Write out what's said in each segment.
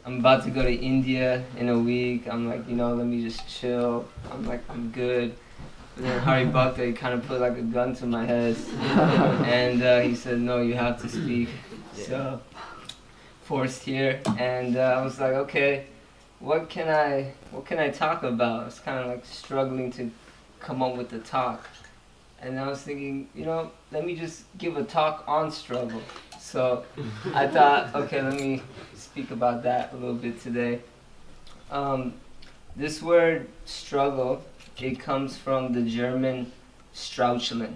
I'm about to go to India in a week. I'm like, let me just chill. I'm like, I'm good. But then Hari Bhakta, he kind of put like a gun to my head. And he said, no, you have to speak. So, forced here. And I was like, okay, what can I talk about? I was kind of like struggling to come up with the talk. And I was thinking, let me just give a talk on struggle. So I thought, okay, let me speak about that a little bit today. This word struggle, it comes from the German straucheln.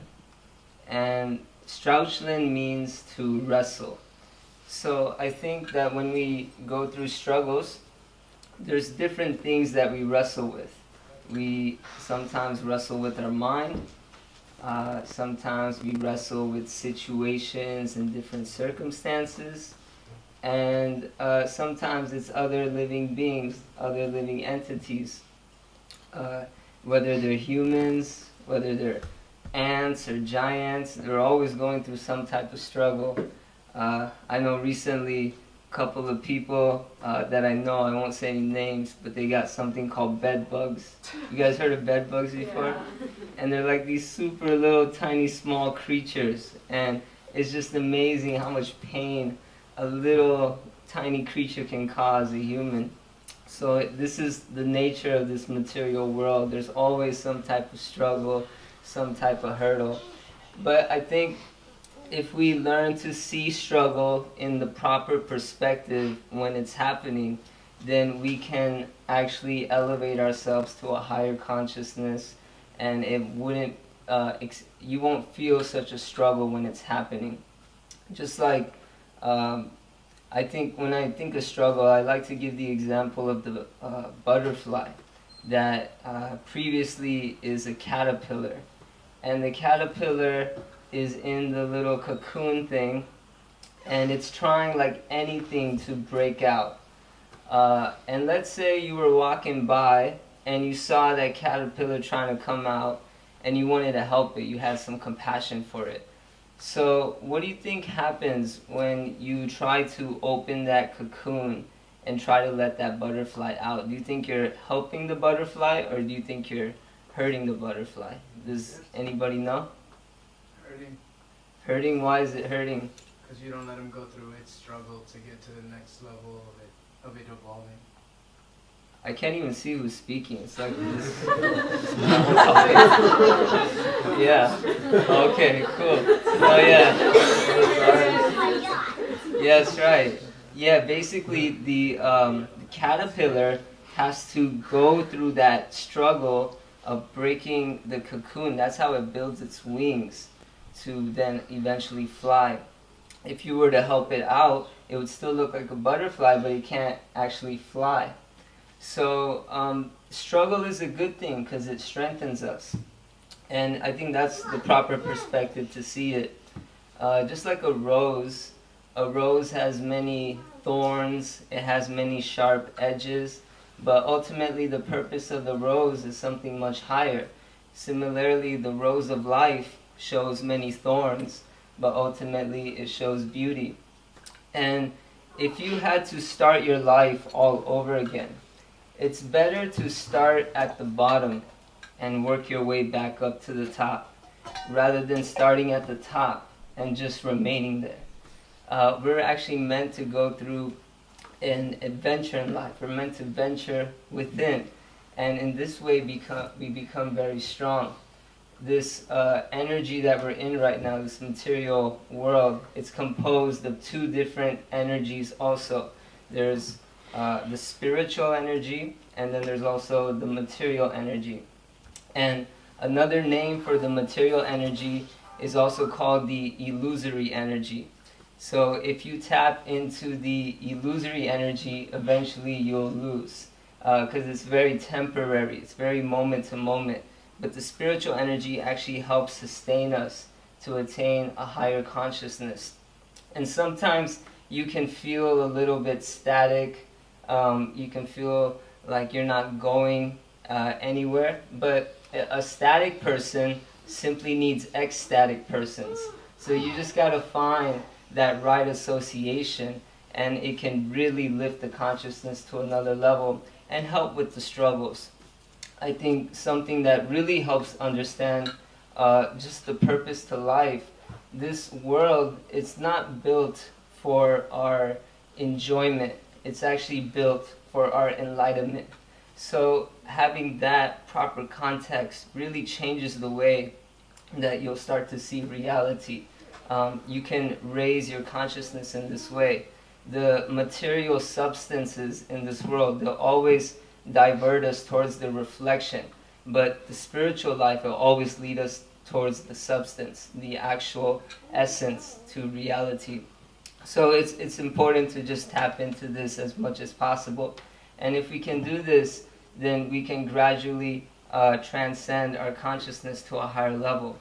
And straucheln means to wrestle. So I think that when we go through struggles, there's different things that we wrestle with. We sometimes wrestle with our mind. Sometimes we wrestle with situations and different circumstances. And sometimes it's other living beings, other living entities. Whether they're humans, whether they're ants or giants, they're always going through some type of struggle. I know recently a couple of people that I know, I won't say any names, but they got something called bed bugs. You guys heard of bed bugs before? Yeah. And they're like these super little tiny small creatures, and it's just amazing how much pain a little tiny creature can cause a human. So this is the nature of this material world. There's always some type of struggle, some type of hurdle. But I think if we learn to see struggle in the proper perspective when it's happening, then we can actually elevate ourselves to a higher consciousness, and it wouldn't, you won't feel such a struggle when it's happening. Just like, I think when I think of struggle, I like to give the example of the butterfly that previously is a caterpillar. And the caterpillar is in the little cocoon thing, and it's trying like anything to break out. And let's say you were walking by and you saw that caterpillar trying to come out and you wanted to help it, you had some compassion for it. So what do you think happens when you try to open that cocoon and try to let that butterfly out? Do you think you're helping the butterfly, or do you think you're hurting the butterfly? Does anybody know? Hurting. Hurting? Why is it hurting? Because you don't let them go through its struggle to get to the next level of it evolving. I can't even see who's speaking. It's like this. Yeah. Okay, cool. Oh, yeah. Yeah, that's right. Yeah, basically the caterpillar has to go through that struggle of breaking the cocoon. That's how it builds its wings to then eventually fly. If you were to help it out, it would still look like a butterfly, but it can't actually fly. So struggle is a good thing because it strengthens us. And I think that's the proper perspective to see it. Just like a rose has many thorns, it has many sharp edges, but ultimately the purpose of the rose is something much higher. Similarly, the rose of life shows many thorns, but ultimately it shows beauty. And if you had to start your life all over again, it's better to start at the bottom and work your way back up to the top, rather than starting at the top and just remaining there. We're actually meant to go through an adventure in life. We're meant to venture within, and in this way we become very strong. This energy that we're in right now, this material world, it's composed of two different energies also. There's the spiritual energy, and then there's also the material energy. And another name for the material energy is also called the illusory energy. So if you tap into the illusory energy, eventually you'll lose, because it's very temporary, it's very moment to moment. But the spiritual energy actually helps sustain us to attain a higher consciousness. And sometimes you can feel a little bit static, you can feel like you're not going anywhere, but a static person simply needs ecstatic persons. So you just gotta find that right association, and it can really lift the consciousness to another level and help with the struggles. I think something that really helps understand just the purpose to life. This world, it's not built for our enjoyment. It's actually built for our enlightenment. So having that proper context really changes the way that you'll start to see reality. You can raise your consciousness in this way. The material substances in this world, they'll always divert us towards the reflection, but the spiritual life will always lead us towards the substance, the actual essence, to reality. So it's important to just tap into this as much as possible. And if we can do this, then we can gradually transcend our consciousness to a higher level.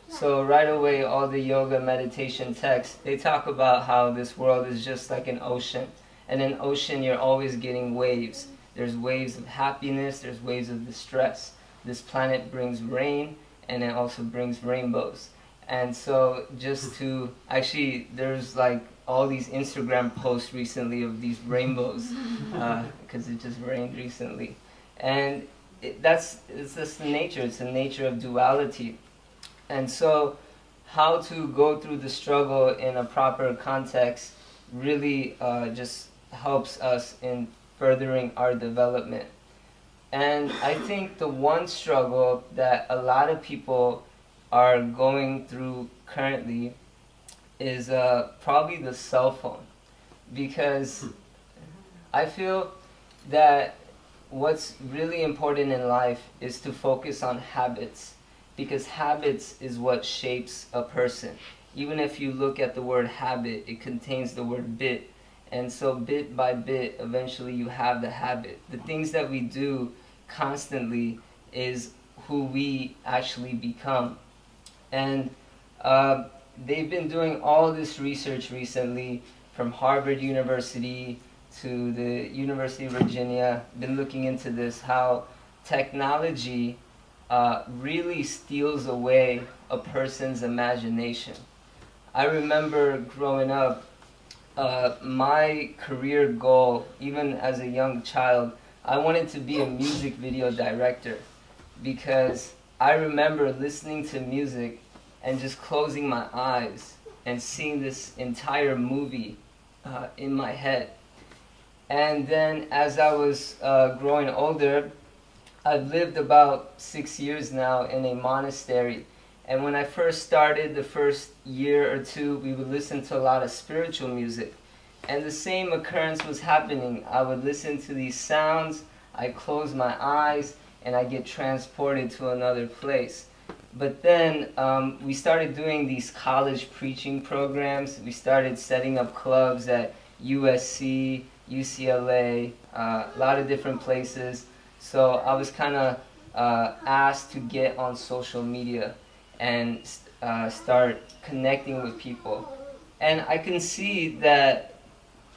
So right away, all the yoga meditation texts, they talk about how this world is just like an ocean. And in ocean, you're always getting waves. There's waves of happiness, there's waves of distress. This planet brings rain, and it also brings rainbows. And so just to, actually, there's like all these Instagram posts recently of these rainbows, because it just rained recently. And it's just the nature, it's the nature of duality. And so how to go through the struggle in a proper context really just helps us in furthering our development. And I think the one struggle that a lot of people are going through currently is probably the cell phone. Because I feel that what's really important in life is to focus on habits. Because habits is what shapes a person. Even if you look at the word habit, it contains the word bit. And so bit by bit, eventually you have the habit. The things that we do constantly is who we actually become. And they've been doing all this research recently, from Harvard University to the University of Virginia, been looking into this, how technology really steals away a person's imagination. I remember growing up, my career goal, even as a young child, I wanted to be a music video director, because I remember listening to music and just closing my eyes and seeing this entire movie in my head. And then as I was growing older, I've lived about 6 years now in a monastery. And when I first started, the first year or two, we would listen to a lot of spiritual music. And the same occurrence was happening. I would listen to these sounds, I close my eyes, and I get transported to another place. But then we started doing these college preaching programs. We started setting up clubs at USC, UCLA, a lot of different places. So I was kind of asked to get on social media and start connecting with people. And I can see that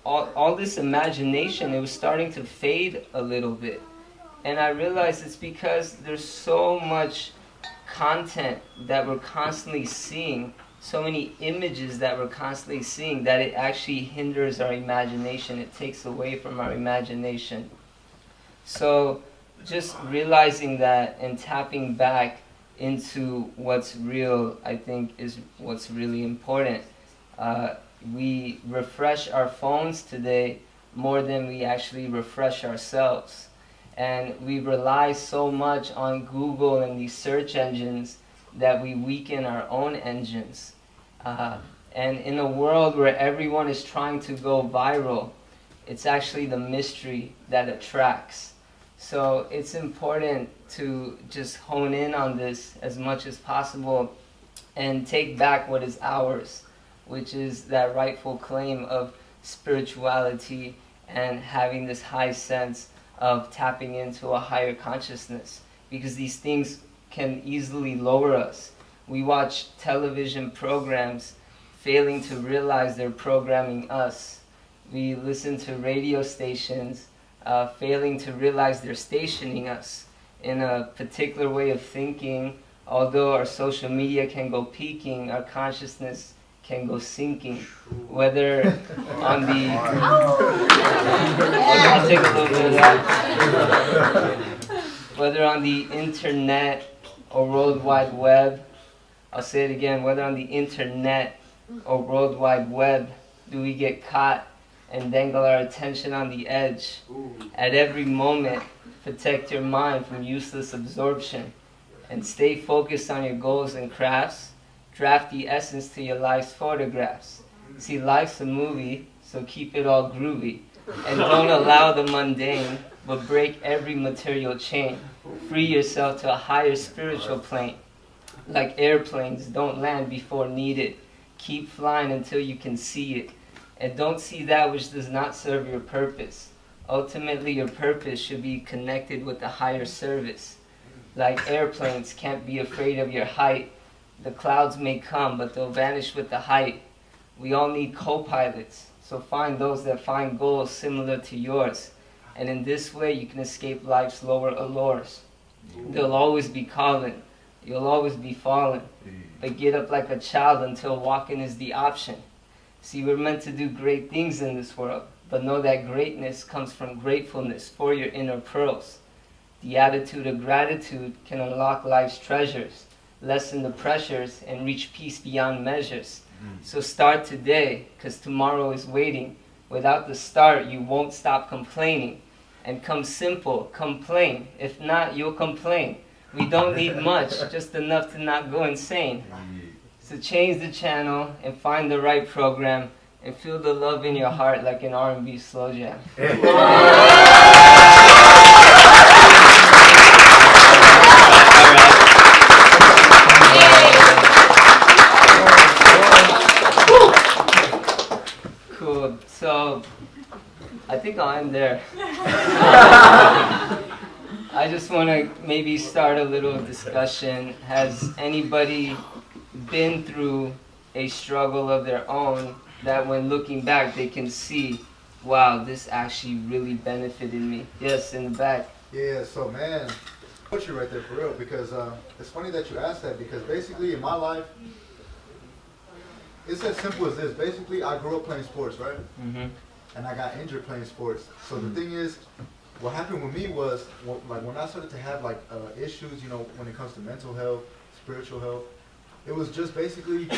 all this imagination, it was starting to fade a little bit. And I realized it's because there's so much content that we're constantly seeing, so many images that we're constantly seeing, that it actually hinders our imagination. It takes away from our imagination. So just realizing that and tapping back into what's real, I think, is what's really important. We refresh our phones today more than we actually refresh ourselves. And we rely so much on Google and these search engines that we weaken our own engines. And in a world where everyone is trying to go viral, it's actually the mystery that attracts. So it's important to just hone in on this as much as possible and take back what is ours, which is that rightful claim of spirituality and having this high sense of tapping into a higher consciousness, because these things can easily lower us. We watch television programs failing to realize they're programming us. We listen to radio stations failing to realize they're stationing us in a particular way of thinking. Although our social media can go peaking, our consciousness can go sinking, whether on the I'll take a little bit of that. Whether on the internet or World Wide Web, I'll say it again, whether on the internet or World Wide Web do we get caught and dangle our attention on the edge. At every moment, protect your mind from useless absorption and stay focused on your goals and crafts. Draft the essence to your life's photographs. See, life's a movie, so keep it all groovy. And don't allow the mundane, but break every material chain. Free yourself to a higher spiritual plane. Like airplanes, don't land before needed. Keep flying until you can see it. And don't see that which does not serve your purpose. Ultimately, your purpose should be connected with the higher service. Like airplanes, can't be afraid of your height. The clouds may come, but they'll vanish with the height. We all need co-pilots, so find those that find goals similar to yours. And in this way, you can escape life's lower allures. They'll always be calling. You'll always be falling. But get up like a child until walking is the option. See, we're meant to do great things in this world, but know that greatness comes from gratefulness for your inner pearls. The attitude of gratitude can unlock life's treasures, lessen the pressures, and reach peace beyond measures. So start today, because tomorrow is waiting. Without the start, you won't stop complaining. And come simple, complain. If not, you'll complain. We don't need much, just enough to not go insane. So change the channel and find the right program and feel the love in your heart like an R&B slow jam. Cool. So I think I'll end there. I just want to maybe start a little discussion. Has anybody been through a struggle of their own that when looking back they can see, wow, this actually really benefited me? Yes, in the back. Yeah, so man, I put you right there for real, because it's funny that you asked that, because basically in my life, it's as simple as this. Basically, I grew up playing sports, right? Mm-hmm. And I got injured playing sports. So the thing is, what happened with me was, like when I started to have like issues, you know, when it comes to mental health, spiritual health, it was just basically,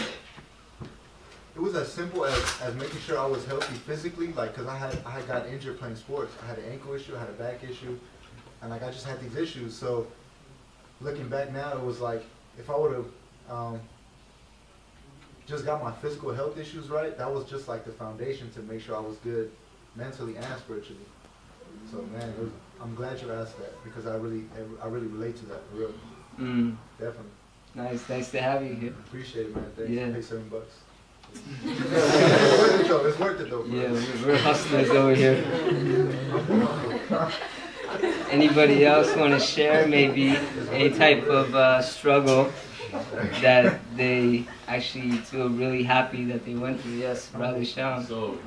it was as simple as making sure I was healthy physically, like, cause I had got injured playing sports. I had an ankle issue, I had a back issue, and like I just had these issues. So looking back now, it was like, if I would have just got my physical health issues right, that was just like the foundation to make sure I was good mentally and spiritually. So man, I'm glad you asked that, because I really relate to that, for real. Definitely. Nice to have you here. Appreciate it, man. Thanks. Yeah. Pay $7. It's worth it though. Yeah, we're hustlers over here. Anybody else want to share maybe a type of struggle that they actually feel really happy that they went through? Yes, Brother Sean. So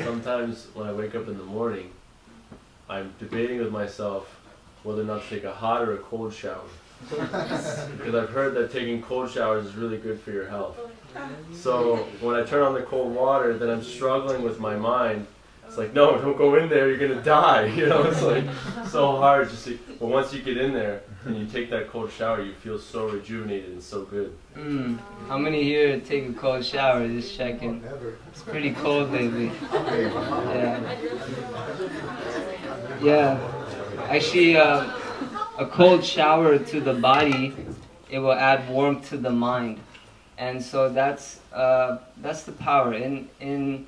sometimes when I wake up in the morning, I'm debating with myself whether or not to take a hot or a cold shower. Because I've heard that taking cold showers is really good for your health. So when I turn on the cold water, then I'm struggling with my mind. It's like, no, don't go in there, you're gonna die. You know, it's like so hard just to, but once you get in there and you take that cold shower, you feel so rejuvenated and so good. How many here take a cold shower? Just checking. It's pretty cold lately. Yeah. Actually, a cold shower to the body, it will add warmth to the mind. And so that's the power. In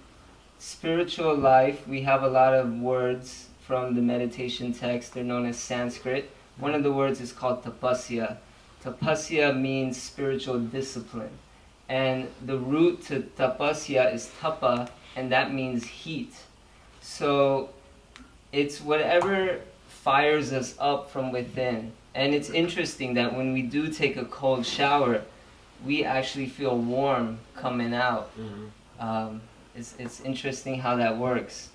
spiritual life, we have a lot of words from the meditation text. They're known as Sanskrit. One of the words is called tapasya. Tapasya means spiritual discipline. And the root to tapasya is tapa, and that means heat. So it's whatever fires us up from within. And it's interesting that when we do take a cold shower, we actually feel warm coming out. It's interesting how that works.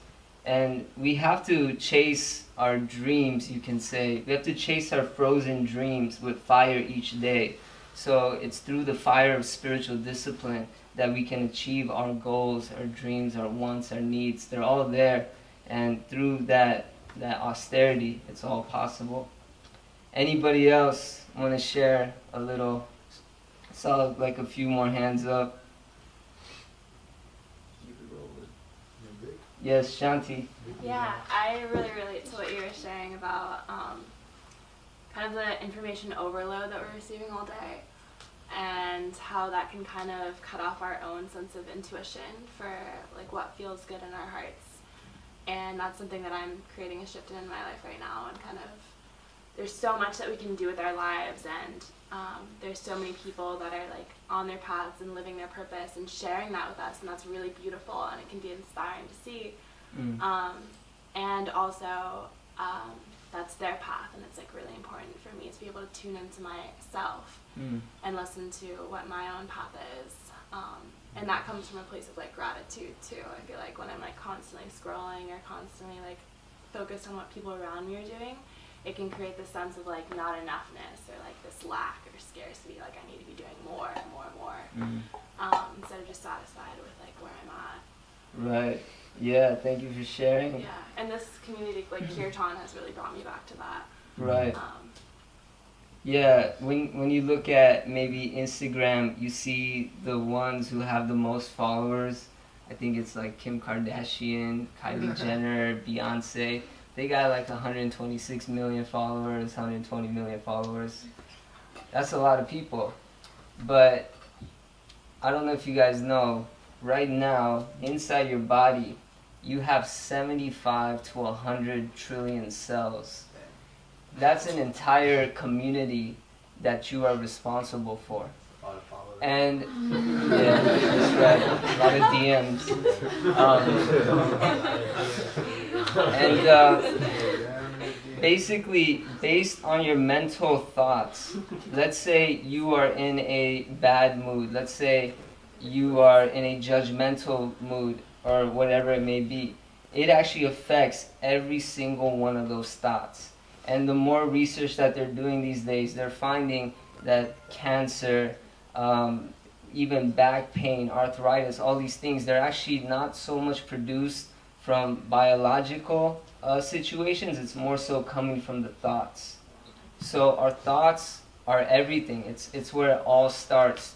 And we have to chase our dreams, you can say. We have to chase our frozen dreams with fire each day. So it's through the fire of spiritual discipline that we can achieve our goals, our dreams, our wants, our needs. They're all there, and through that austerity, it's all possible. Anybody else want to share a little? I saw like a few more hands up. Keep it rolling. Yes, Shanti. Yeah, I really relate to what you were saying about kind of the information overload that we're receiving all day, and how that can kind of cut off our own sense of intuition for like what feels good in our hearts. And that's something that I'm creating a shift in my life right now, and kind of there's so much that we can do with our lives, and there's so many people that are like on their paths and living their purpose and sharing that with us, and that's really beautiful, and it can be inspiring to see. And also that's their path, and it's like really important for me to be able to tune into myself and listen to what my own path is. And that comes from a place of like gratitude too. I feel like when I'm like constantly scrolling or constantly like focused on what people around me are doing, it can create this sense of like not enoughness or like this lack or scarcity, like I need to be doing more and more and more, instead of just satisfied with like where I'm at. Right. Yeah, thank you for sharing. Yeah, and this community, like Kirtan, has really brought me back to that. Right. Yeah, when you look at maybe Instagram, you see the ones who have the most followers. I think it's like Kim Kardashian, Kylie Jenner, Beyonce. They got like 126 million followers, 120 million followers. That's a lot of people. But I don't know if you guys know, right now, inside your body, you have 75 to 100 trillion cells. That's an entire community that you are responsible for. And yeah, that's right. A lot of DMs. Basically, based on your mental thoughts, let's say you are in a bad mood. Let's say you are in a judgmental mood or whatever it may be. It actually affects every single one of those thoughts. And the more research that they're doing these days, they're finding that cancer, even back pain, arthritis, all these things, they're actually not so much produced from biological situations. It's more so coming from the thoughts. So our thoughts are everything. It's where it all starts.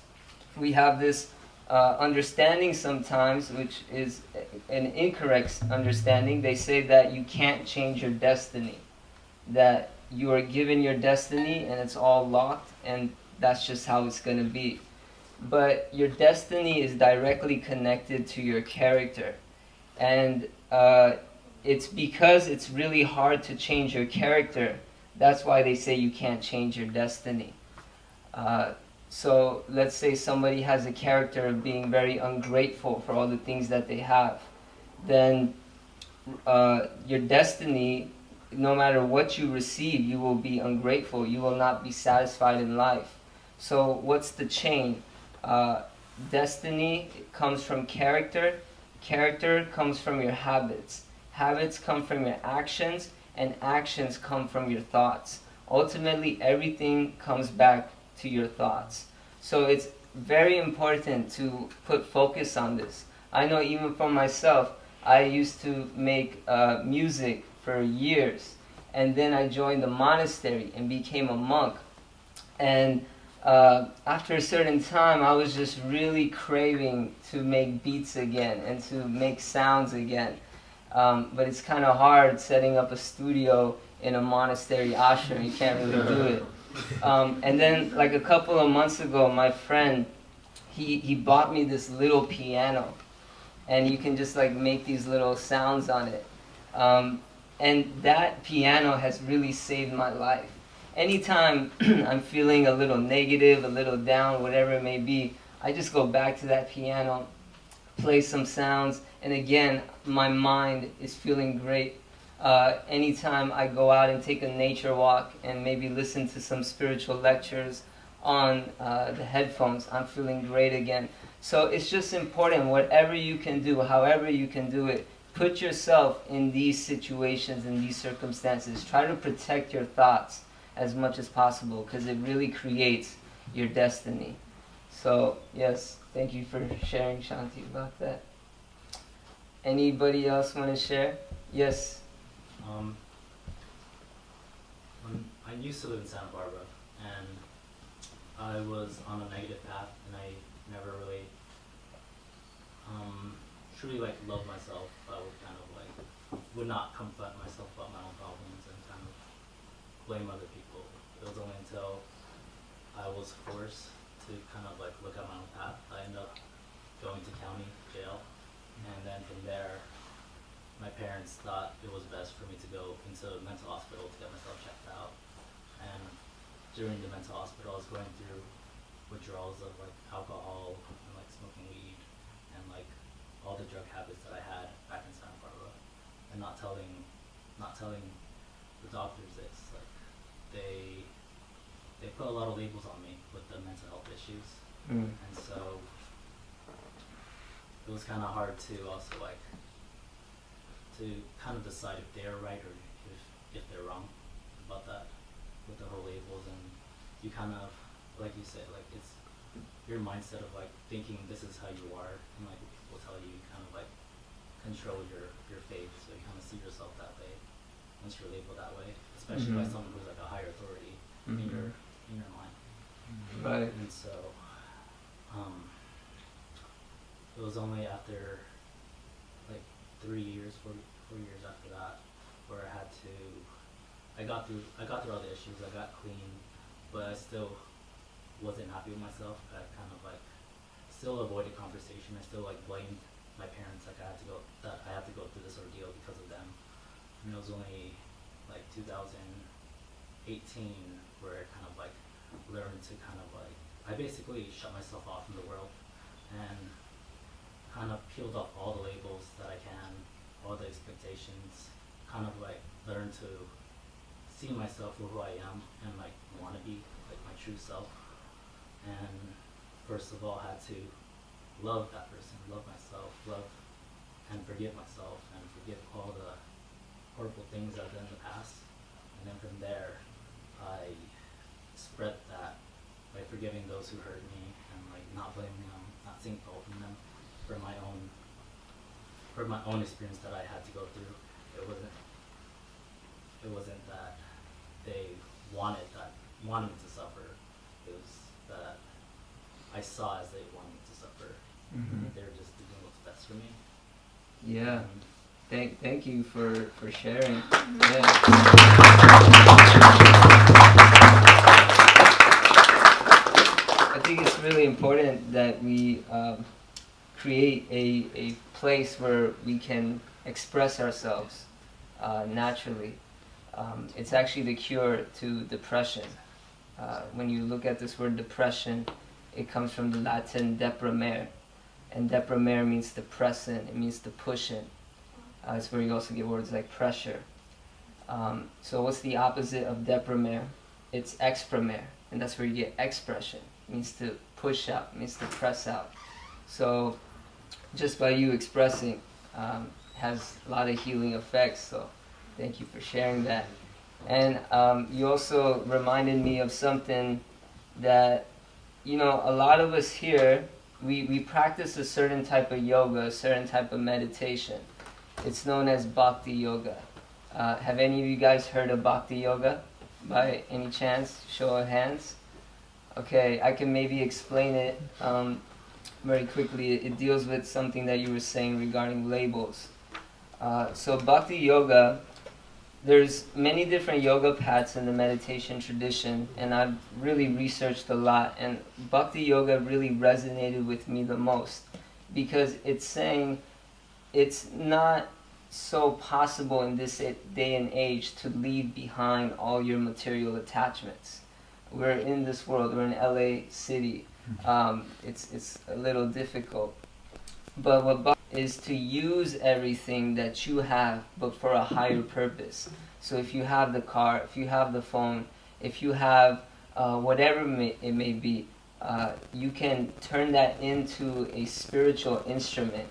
We have this understanding sometimes, which is an incorrect understanding. They say that you can't change your destiny, that you are given your destiny and it's all locked, and that's just how it's going to be. But your destiny is directly connected to your character, and it's because it's really hard to change your character. That's why they say you can't change your destiny. So let's say somebody has a character of being very ungrateful for all the things that they have. Then your destiny, no matter what you receive, you will be ungrateful. You will not be satisfied in life. So what's the chain? Destiny comes from character. Character comes from your habits. Habits come from your actions, and actions come from your thoughts. Ultimately, everything comes back to your thoughts. So it's very important to put focus on this. I know even for myself, I used to make music for years, and then I joined the monastery and became a monk. And after a certain time, I was just really craving to make beats again and to make sounds again. But it's kind of hard setting up a studio in a monastery ashram. You can't really do it. And then like a couple of months ago, my friend, he bought me this little piano, and you can just like make these little sounds on it. And that piano has really saved my life. Anytime I'm feeling a little negative, a little down, whatever it may be, I just go back to that piano, play some sounds, and again, my mind is feeling great. Anytime I go out and take a nature walk and maybe listen to some spiritual lectures on the headphones, I'm feeling great again. So it's just important, whatever you can do, however you can do it, put yourself in these situations, in these circumstances. Try to protect your thoughts as much as possible, because it really creates your destiny. So, yes. Thank you for sharing, Shanti, about that. Anybody else want to share? Yes. I used to live in Santa Barbara, and I was on a negative path, and I never really truly like loved myself. I would kind of like would not confront myself about my own problems and kind of blame other people. It was only until I was forced to kind of like look at my own path. I ended up going to county jail, and then from there, my parents thought it was best for me to go into a mental hospital to get myself checked out. And during the mental hospital, I was going through withdrawals of like alcohol and like smoking weed and like all the drug habits that I had back in Santa Barbara, and not telling the doctors this. Like they put a lot of labels on me with the mental health issues, and so it was kind of hard to also like to kind of decide if they're right or if they're wrong about that with the whole labels. And you kind of, like you said, like it's your mindset of like thinking this is how you are, and like what people tell you, kind of like control your faith, so you kind of see yourself that way once you're labeled that way, especially by someone who's like a higher authority in your mind. Right. And so it was only after like 4 years after that where I got through all the issues. I got clean, but I still wasn't happy with myself. I kind of like still avoided conversation. I still like blamed my parents, like I had to go through this ordeal because of them. And it was only like 2018 where I kind of like learned to kind of like, I basically shut myself off from the world and kind of peeled off all the labels that I can, all the expectations, kind of like learn to see myself for who I am and like want to be like my true self. And first of all, had to love that person, love myself, love and forgive myself, and forgive all the horrible things I've done in the past. And then from there, I spread that by forgiving those who hurt me and like not blaming them, not seeing fault in them for my own experience that I had to go through. It wasn't that they wanted me to suffer. It was that I saw as they wanted me to suffer. They were just doing what's best for me. Yeah. Thank you for sharing. Yeah. I think it's really important that we create a place where we can express ourselves naturally. It's actually the cure to depression. When you look at this word depression, it comes from the Latin deprimere. And deprimere means to press in, it means to push in. It's where you also get words like pressure. So what's the opposite of deprimere? It's exprimere, and that's where you get expression. It means to push out, it means to press out. So just by you expressing has a lot of healing effects, so thank you for sharing that. And you also reminded me of something that, a lot of us here, we practice a certain type of yoga, a certain type of meditation. It's known as bhakti yoga. Have any of you guys heard of bhakti yoga by any chance? Show of hands. Okay, I can maybe explain it very quickly. It deals with something that you were saying regarding labels. So bhakti yoga, there's many different yoga paths in the meditation tradition, and I've really researched a lot, and bhakti yoga really resonated with me the most, because it's saying it's not so possible in this day and age to leave behind all your material attachments. We're in this world, we're in LA City. It's a little difficult. But what bhakti is to use everything that you have, but for a higher purpose. So if you have the car, if you have the phone, if you have whatever it may be, you can turn that into a spiritual instrument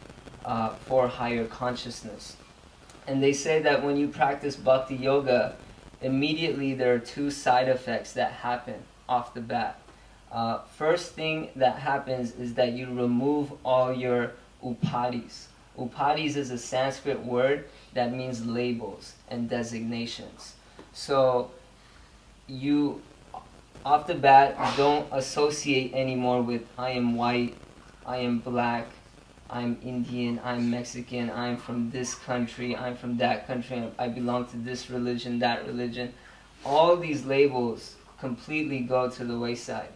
for higher consciousness. And they say that when you practice bhakti yoga, immediately there are two side effects that happen off the bat. First thing that happens is that you remove all your upadis. Upadis is a Sanskrit word that means labels and designations. So you, off the bat, don't associate anymore with I am white, I am black, I'm Indian, I'm Mexican, I'm from this country, I'm from that country, I belong to this religion, that religion. All these labels completely go to the wayside.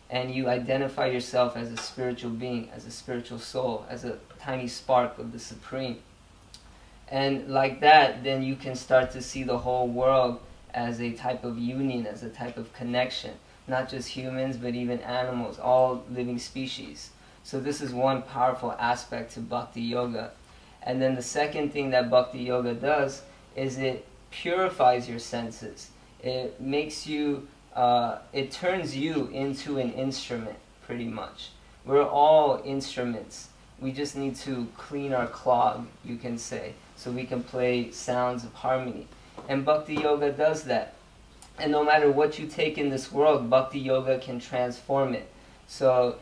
And you identify yourself as a spiritual being, as a spiritual soul, as a tiny spark of the Supreme. And like that, then you can start to see the whole world as a type of union, as a type of connection. Not just humans, but even animals, all living species. So this is one powerful aspect to Bhakti Yoga. And then the second thing that Bhakti Yoga does is it purifies your senses. It makes you, it turns you into an instrument, pretty much. We're all instruments. We just need to clean our clog, you can say, so we can play sounds of harmony. And Bhakti Yoga does that. And no matter what you take in this world, Bhakti Yoga can transform it. So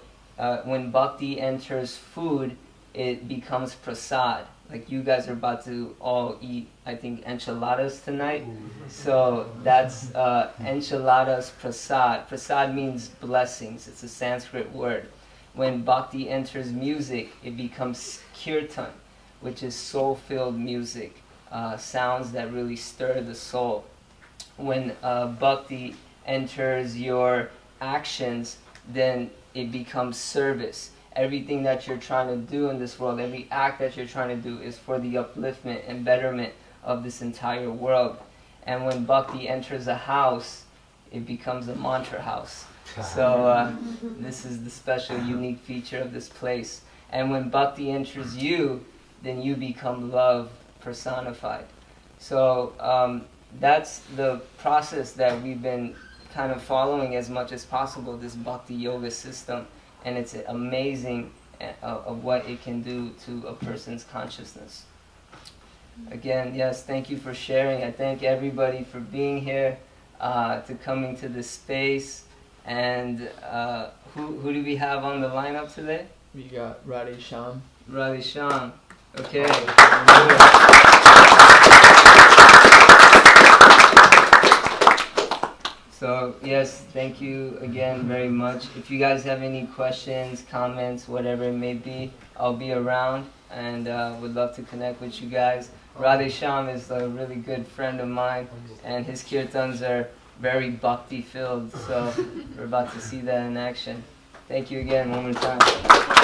when Bhakti enters food, it becomes prasad. Like you guys are about to all eat, I think, enchiladas tonight. So that's enchiladas prasad. Prasad means blessings. It's a Sanskrit word. When Bhakti enters music, it becomes kirtan, which is soul-filled music, sounds that really stir the soul. When Bhakti enters your actions, then it becomes service. Everything that you're trying to do in this world, every act that you're trying to do is for the upliftment and betterment of this entire world. And when Bhakti enters a house, it becomes a mantra house. So this is the special, unique feature of this place. And when Bhakti enters you, then you become love personified. So that's the process that we've been kind of following as much as possible, this Bhakti Yoga system. And it's amazing of what it can do to a person's consciousnness. Again, yes, thank you for sharing. I thank everybody for being here, to coming to this space. And who do we have on the lineup today? We got Radhe Shyam. Radhe Shyam. Okay. So, yes, thank you again very much. If you guys have any questions, comments, whatever it may be, I'll be around and would love to connect with you guys. Radhe Shyam is a really good friend of mine, and his kirtans are very bhakti-filled, so we're about to see that in action. Thank you again one more time.